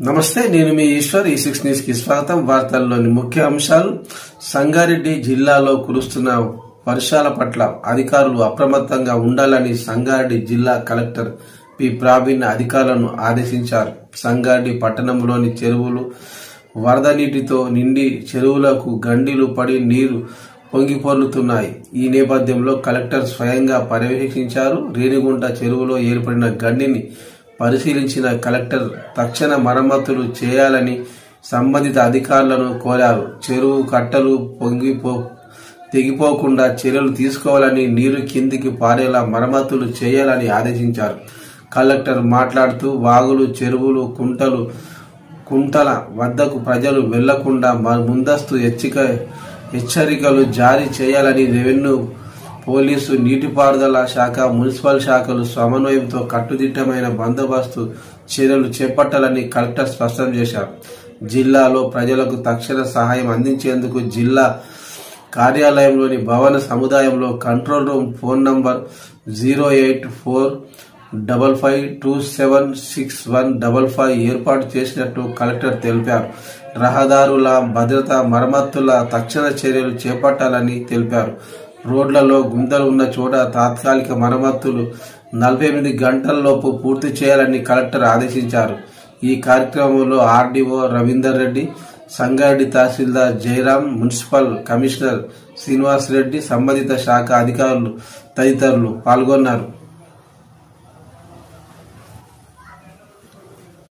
నమస్తే, నేను మీ ఈశ్వర్. ఈ6 న్యూస్ కి స్వాగతం. వార్తల్లోని ముఖ్య అంశాలు. సంగారెడ్డి జిల్లాలో కురుస్తున్న వర్షాల పట్ల అధికారులు అప్రమత్తంగా ఉండాలని సంగారెడ్డి జిల్లా కలెక్టర్ పి ప్రావీణ్ అధికారులను ఆదేశించారు. సంగారెడ్డి పట్టణంలోని చెరువులు వరద నీటితో నిండి చెరువులకు గండిలు పడి నీరు పొంగిపొర్లుతున్నాయి. ఈ నేపథ్యంలో కలెక్టర్ స్వయంగా పర్యవేక్షించారు. రేణిగుంట చెరువులో ఏర్పడిన గండిని పరిశీలించిన కలెక్టర్ తక్షణ మరమ్మతులు చేయాలని సంబంధిత అధికారులను కోరారు. చెరువు కట్టలు తెగిపోకుండా చర్యలు తీసుకోవాలని, నీరు కిందికి పారేలా మరమ్మతులు చేయాలని ఆదేశించారు. కలెక్టర్ మాట్లాడుతూ వాగులు, చెరువులు, కుంటల వద్దకు ప్రజలు వెళ్లకుండా ముందస్తు హెచ్చరికలు జారీ చేయాలని రెవెన్యూ, పోలీసు, నీటిపారుదల శాఖ, మున్సిపల్ శాఖలు సమన్వయంతో కట్టుదిట్టమైన బందోబస్తు చర్యలు చేపట్టాలని కలెక్టర్ స్పష్టం చేశారు. జిల్లాలో ప్రజలకు తక్షణ సహాయం అందించేందుకు జిల్లా కార్యాలయంలోని భవన సముదాయంలో కంట్రోల్ రూమ్ ఫోన్ నంబర్ 08455276155 ఏర్పాటు చేసినట్టు కలెక్టర్ తెలిపారు. రహదారుల భద్రత, మరమ్మతుల తక్షణ చర్యలు చేపట్టాలని తెలిపారు. రోడ్లలో గుంతలు ఉన్న చోట తాత్కాలిక మరమ్మతులు 48 గంటల్లోపు పూర్తి చేయాలని కలెక్టర్ ఆదేశించారు. ఈ కార్యక్రమంలో ఆర్డీఓ రవీందర్ రెడ్డి, సంగారెడ్డి తహసీల్దార్ జయరాం, మున్సిపల్ కమిషనర్ శ్రీనివాస్ రెడ్డి, సంబంధిత శాఖ అధికారులు తదితరులు పాల్గొన్నారు.